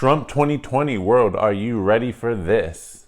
Trump 2020 world, are you ready for this?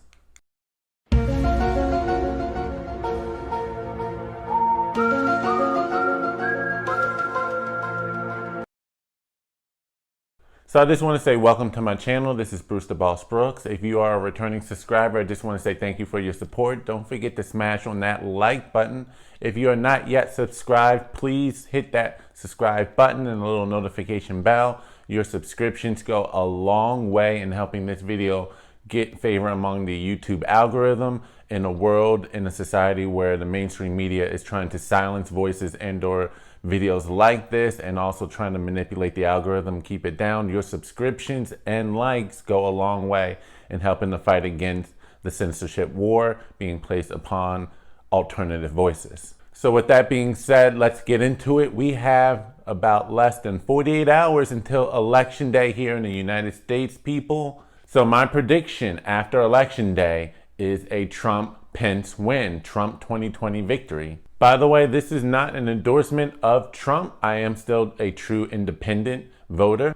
So I just want to say welcome to my channel. This is Bruce the Boss Brooks. If you are a returning subscriber, I just want to say thank you for your support. Don't forget to smash on that like button. If you are not yet subscribed, please hit that subscribe button and a little notification bell. Your subscriptions go a long way in helping this video get favor among the YouTube algorithm in a world, in a society where the mainstream media is trying to silence voices and or videos like this, and also trying to manipulate the algorithm, keep it down. Your subscriptions and likes go a long way in helping the fight against the censorship war being placed upon alternative voices. So with that being said, let's get into it. We have about less than 48 hours until Election Day here in the United States, people. So my prediction after Election Day is a Trump-Pence win, Trump 2020 victory. By the way, this is not an endorsement of Trump. I am still a true independent voter.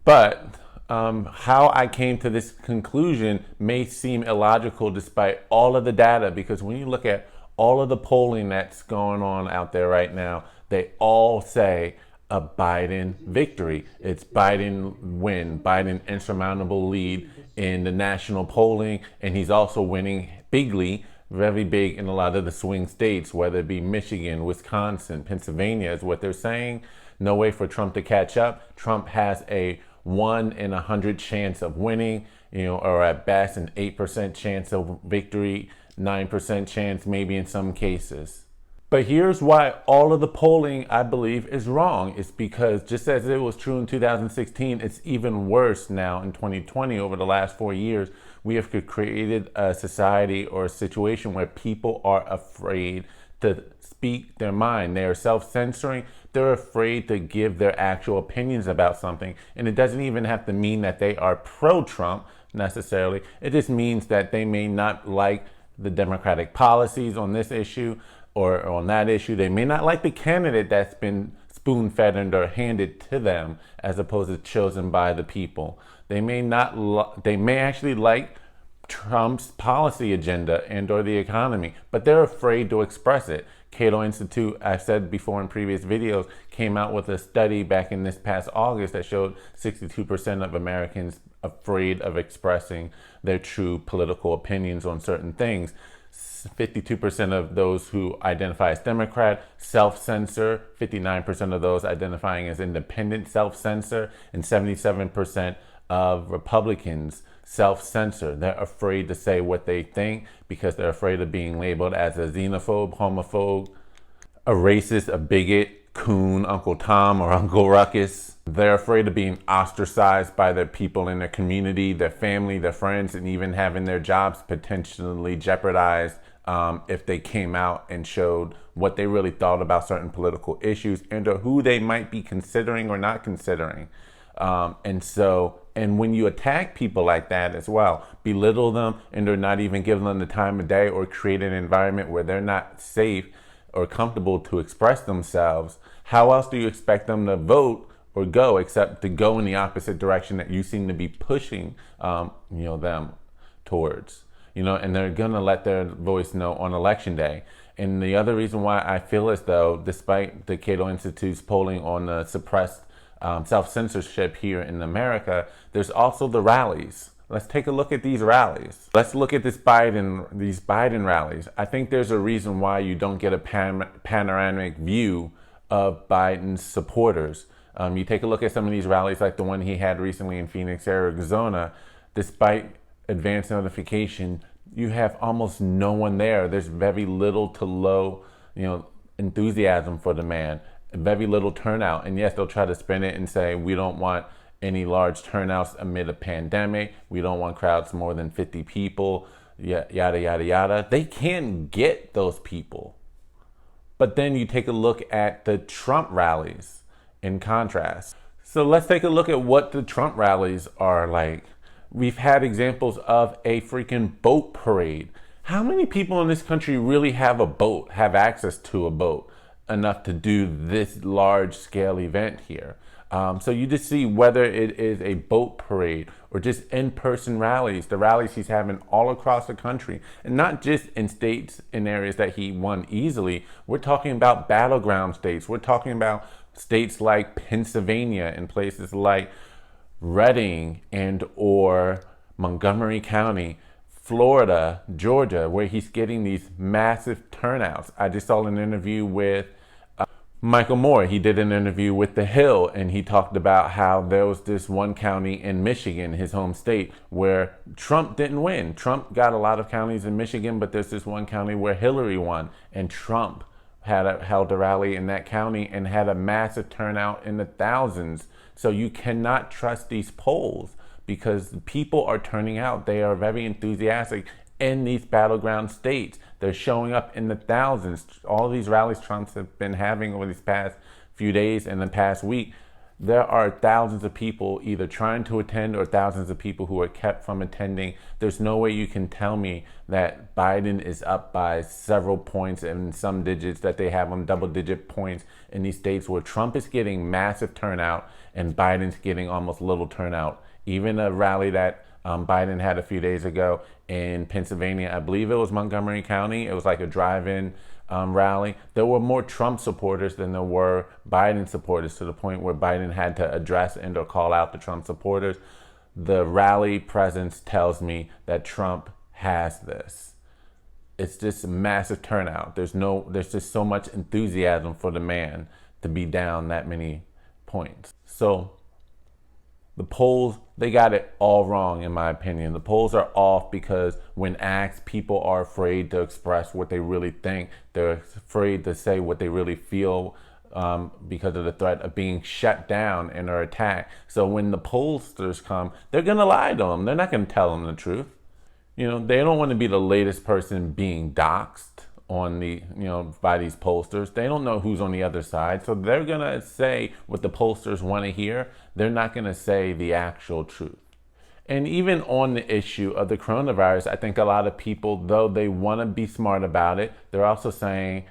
But how I came to this conclusion may seem illogical despite all of the data, because when you look at all of the polling that's going on out there right now, they all say a Biden victory. It's Biden win, Biden insurmountable lead in the national polling, and he's also winning bigly, very big in a lot of the swing states, whether it be Michigan, Wisconsin, Pennsylvania is what they're saying. No way for Trump to catch up. Trump has a 1 in 100 chance of winning, or at best an 8% chance of victory, 9% chance maybe in some cases. But here's why all of the polling, I believe, is wrong. It's because just as it was true in 2016, it's even worse now in 2020. Over the last 4 years, we have created a society or a situation where people are afraid to speak their mind. They are self-censoring. They're afraid to give their actual opinions about something. And it doesn't even have to mean that they are pro-Trump necessarily. It just means that they may not like the Democratic policies on this issue or on that issue. They may not like the candidate that's been spoon-fed and or handed to them as opposed to chosen by the people. They may not. They may actually like Trump's policy agenda and or the economy, but they're afraid to express it. Cato Institute, I've said before in previous videos, came out with a study back in this past August that showed 62% of Americans afraid of expressing their true political opinions on certain things. 52% of those who identify as Democrat self-censor, 59% of those identifying as independent self-censor, and 77% of Republicans self-censor. They're afraid to say what they think because they're afraid of being labeled as a xenophobe, homophobe, a racist, a bigot, coon, Uncle Tom, or Uncle Ruckus. They're afraid of being ostracized by their people in their community, their family, their friends, and even having their jobs potentially jeopardized if they came out and showed what they really thought about certain political issues and or who they might be considering or not considering. And when you attack people like that as well, belittle them and or not even give them the time of day or create an environment where they're not safe or comfortable to express themselves, how else do you expect them to vote or go except to go in the opposite direction that you seem to be pushing them towards? And they're gonna let their voice know on Election Day. And the other reason why I feel as though, despite the Cato Institute's polling on the suppressed self-censorship here in America, there's also the rallies. Let's take a look at these rallies. Let's look at these Biden rallies. I think there's a reason why you don't get a panoramic view of Biden's supporters. You take a look at some of these rallies, like the one he had recently in Phoenix, Arizona. Despite advance notification, you have almost no one there. There's very little to low, enthusiasm for the man. Very little turnout. And yes, they'll try to spin it and say, we don't want any large turnouts amid a pandemic. We don't want crowds more than 50 people, yada, yada, yada. They can't get those people. But then you take a look at the Trump rallies in contrast. So let's take a look at what the Trump rallies are like. We've had examples of a freaking boat parade. How many people in this country really have a boat, have access to a boat enough to do this large scale event here? So you just see whether it is a boat parade or just in-person rallies, the rallies he's having all across the country, and not just in states and areas that he won easily. We're talking about battleground states. We're talking about states like Pennsylvania and places like Reading and or Montgomery County, Florida, Georgia, where he's getting these massive turnouts. I just saw an interview with Michael Moore. He did an interview with The Hill, and he talked about how there was this one county in Michigan, his home state, where Trump didn't win. Trump got a lot of counties in Michigan, but there's this one county where Hillary won, and Trump held a rally in that county and had a massive turnout in the thousands. So you cannot trust these polls because people are turning out. They are very enthusiastic in these battleground states. They're showing up in the thousands. All of these rallies Trump's have been having over these past few days and the past week, there are thousands of people either trying to attend or thousands of people who are kept from attending. There's no way you can tell me that Biden is up by several points and some digits, that they have on double-digit points in these states where Trump is getting massive turnout and Biden's getting almost little turnout. Even a rally that Biden had a few days ago in Pennsylvania, I believe it was Montgomery County. It was like a drive-in rally. There were more Trump supporters than there were Biden supporters, to the point where Biden had to address and or call out the Trump supporters. The rally presence tells me that Trump has this. It's just a massive turnout. There's just so much enthusiasm for the man to be down that many points. So the polls, they got it all wrong, in my opinion. The polls are off because when asked, people are afraid to express what they really think. They're afraid to say what they really feel because of the threat of being shut down and are attacked. So when the pollsters come, they're going to lie to them. They're not going to tell them the truth. You know, they don't want to be the latest person being doxxed on the, by these pollsters. They don't know who's on the other side. So they're going to say what the pollsters want to hear. They're not going to say the actual truth. And even on the issue of the coronavirus, I think a lot of people, though they want to be smart about it, they're also saying,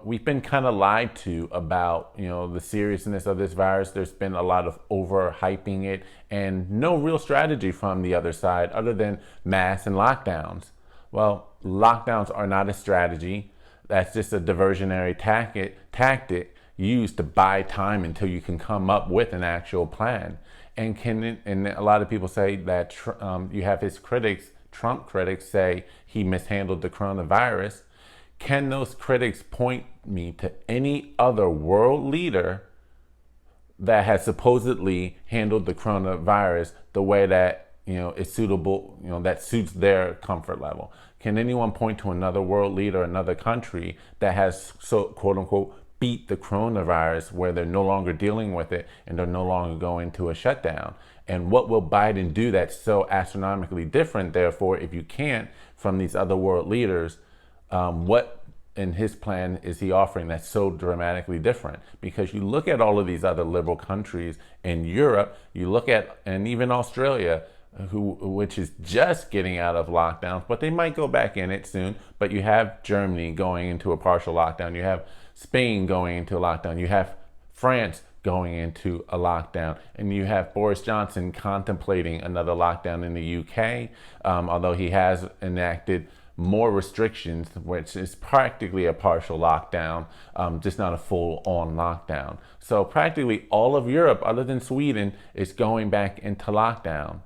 we've been kind of lied to about, the seriousness of this virus. There's been a lot of overhyping it and no real strategy from the other side other than mass and lockdowns. Well, lockdowns are not a strategy. That's just a diversionary tactic used to buy time until you can come up with an actual plan. And a lot of people say that you have his critics, Trump critics, say he mishandled the coronavirus. Can those critics point me to any other world leader that has supposedly handled the coronavirus the way that is suitable, that suits their comfort level? Can anyone point to another world leader, another country that has, so quote unquote, beat the coronavirus, where they're no longer dealing with it and they're no longer going to a shutdown? And what will Biden do that's so astronomically different, therefore, if you can't, from these other world leaders? What in his plan is he offering that's so dramatically different? Because you look at all of these other liberal countries in Europe, you look at, and even Australia, which is just getting out of lockdowns, but they might go back in it soon. But you have Germany going into a partial lockdown. You have Spain going into a lockdown. You have France going into a lockdown. And you have Boris Johnson contemplating another lockdown in the UK, although he has enacted more restrictions, which is practically a partial lockdown, just not a full-on lockdown. So practically all of Europe, other than Sweden, is going back into lockdown.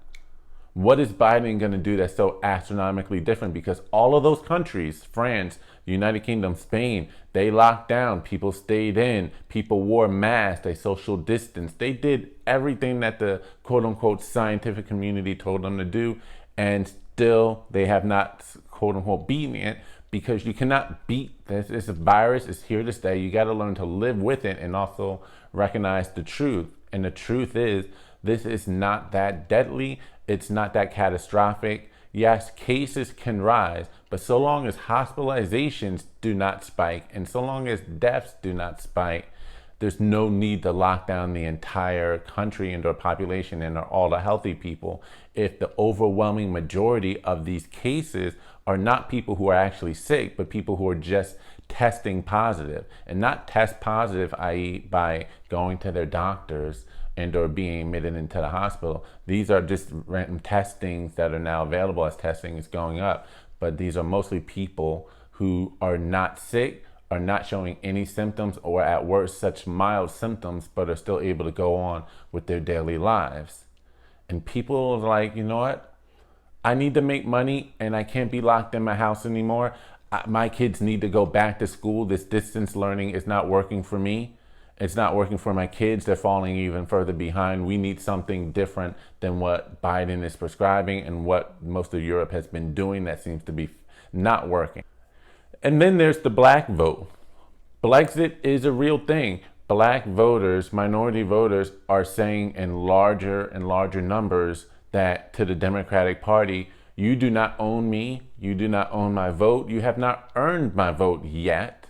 What is Biden going to do that's so astronomically different? Because all of those countries, France, United Kingdom, Spain, they locked down. People stayed in. People wore masks. They social distanced. They did everything that the quote-unquote scientific community told them to do. And still, they have not quote-unquote beaten it, because you cannot beat this. This virus is here to stay. You got to learn to live with it and also recognize the truth. And the truth is, this is not that deadly. It's not that catastrophic. Yes, cases can rise, but so long as hospitalizations do not spike and so long as deaths do not spike, there's no need to lock down the entire country and our population and all the healthy people if the overwhelming majority of these cases are not people who are actually sick, but people who are just testing positive, and not test positive, i.e. by going to their doctors and or being admitted into the hospital. These are just random testings that are now available as testing is going up. But these are mostly people who are not sick, are not showing any symptoms, or at worst such mild symptoms, but are still able to go on with their daily lives. And people are like, you know what? I need to make money and I can't be locked in my house anymore. My kids need to go back to school. This distance learning is not working for me. It's not working for my kids. They're falling even further behind. We need something different than what Biden is prescribing and what most of Europe has been doing that seems to be not working. And then there's the black vote. Brexit is a real thing. Black voters, minority voters, are saying in larger and larger numbers that to the Democratic Party, you do not own me, you do not own my vote, you have not earned my vote yet.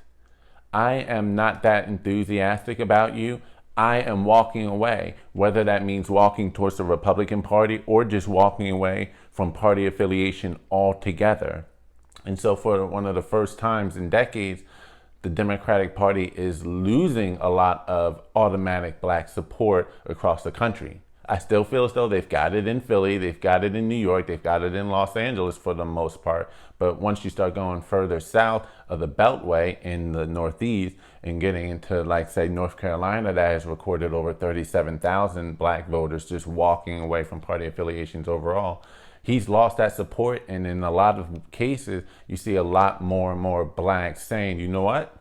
I am not that enthusiastic about you. I am walking away, whether that means walking towards the Republican Party or just walking away from party affiliation altogether. And so for one of the first times in decades, the Democratic Party is losing a lot of automatic black support across the country. I still feel as though they've got it in Philly, they've got it in New York, they've got it in Los Angeles for the most part. But once you start going further south of the Beltway in the Northeast and getting into, like, say, North Carolina, that has recorded over 37,000 black voters just walking away from party affiliations overall, he's lost that support. And in a lot of cases, you see a lot more and more blacks saying, you know what?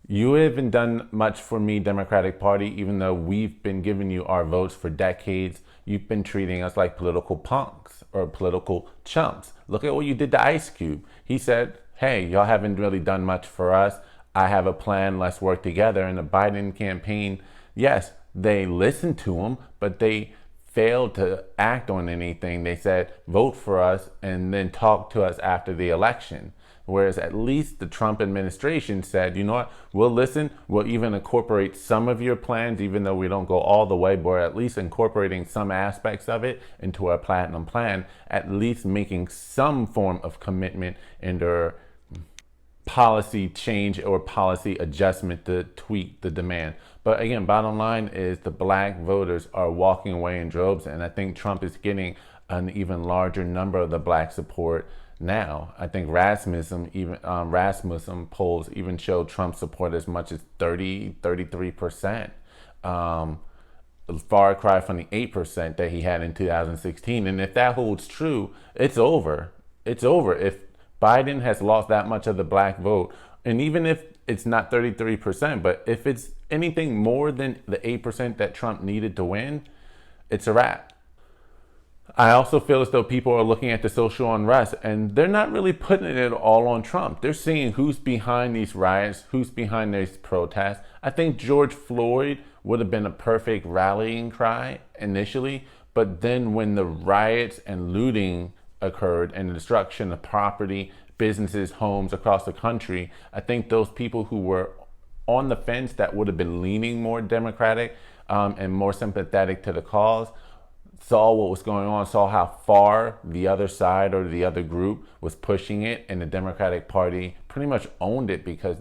You haven't done much for me, Democratic Party, even though we've been giving you our votes for decades. You've been treating us like political punks or political chumps. Look at what you did to Ice Cube. He said, hey, y'all haven't really done much for us. I have a plan. Let's work together. And the Biden campaign, yes, they listened to him, but they failed to act on anything. They said, vote for us and then talk to us after the election. Whereas at least the Trump administration said, you know what, we'll listen, we'll even incorporate some of your plans, even though we don't go all the way, but at least incorporating some aspects of it into our platinum plan, at least making some form of commitment in their policy change or policy adjustment to tweak the demand. But again, bottom line is the black voters are walking away in droves, and I think Trump is getting an even larger number of the black support now. I think Rasmussen polls even show Trump support as much as 33%. Far cry from the 8% that he had in 2016. And if that holds true, it's over. It's over. If Biden has lost that much of the black vote, and even if it's not 33%, but if it's anything more than the 8% that Trump needed to win, it's a wrap. I also feel as though people are looking at the social unrest and they're not really putting it all on Trump. They're seeing who's behind these riots, who's behind these protests. I think George Floyd would have been a perfect rallying cry initially, but then when the riots and looting occurred and the destruction of property, businesses, homes across the country, I think those people who were on the fence that would have been leaning more Democratic and more sympathetic to the cause saw what was going on, saw how far the other side or the other group was pushing it, and the Democratic Party pretty much owned it because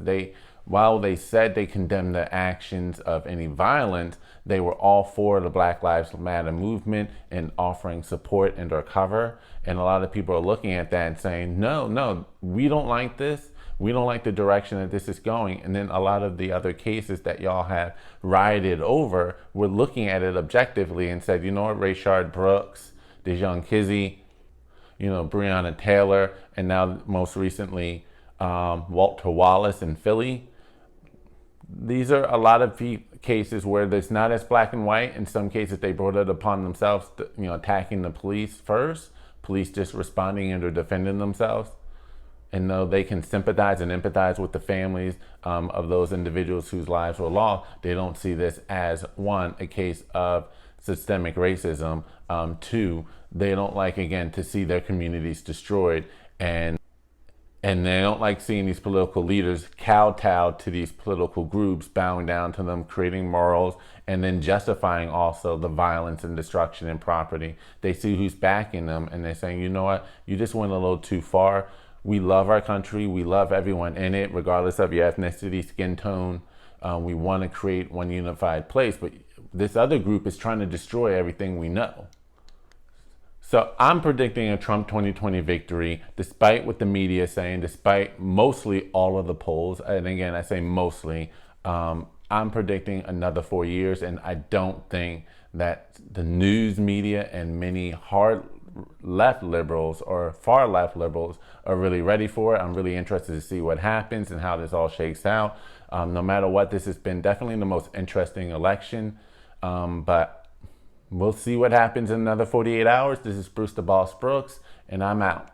while they said they condemned the actions of any violence, they were all for the Black Lives Matter movement and offering support and or cover. And a lot of people are looking at that and saying, no, we don't like this. We don't like the direction that this is going. And then a lot of the other cases that y'all have rioted over, we're looking at it objectively and said, you know what, Rayshard Brooks, Dejon Kizzy, Breonna Taylor, and now most recently Walter Wallace in Philly. These are a lot of cases where it's not as black and white. In some cases, they brought it upon themselves, attacking the police first, police just responding and or defending themselves. And though they can sympathize and empathize with the families of those individuals whose lives were lost, they don't see this as, one, a case of systemic racism. Two, they don't like, again, to see their communities destroyed. And they don't like seeing these political leaders kowtow to these political groups, bowing down to them, creating morals, and then justifying also the violence and destruction and property. They see who's backing them, and they're saying, you know what, you just went a little too far. We love our country. We love everyone in it, regardless of your ethnicity, skin tone. We want to create one unified place, but this other group is trying to destroy everything we know. So I'm predicting a Trump 2020 victory, despite what the media is saying, despite mostly all of the polls. And again, I say mostly. I'm predicting another 4 years, and I don't think that the news media and many hard left liberals or far left liberals are really ready for it. I'm really interested to see what happens and how this all shakes out. No matter what, this has been definitely the most interesting election, but we'll see what happens in another 48 hours. This is Bruce the Boss Brooks, and I'm out.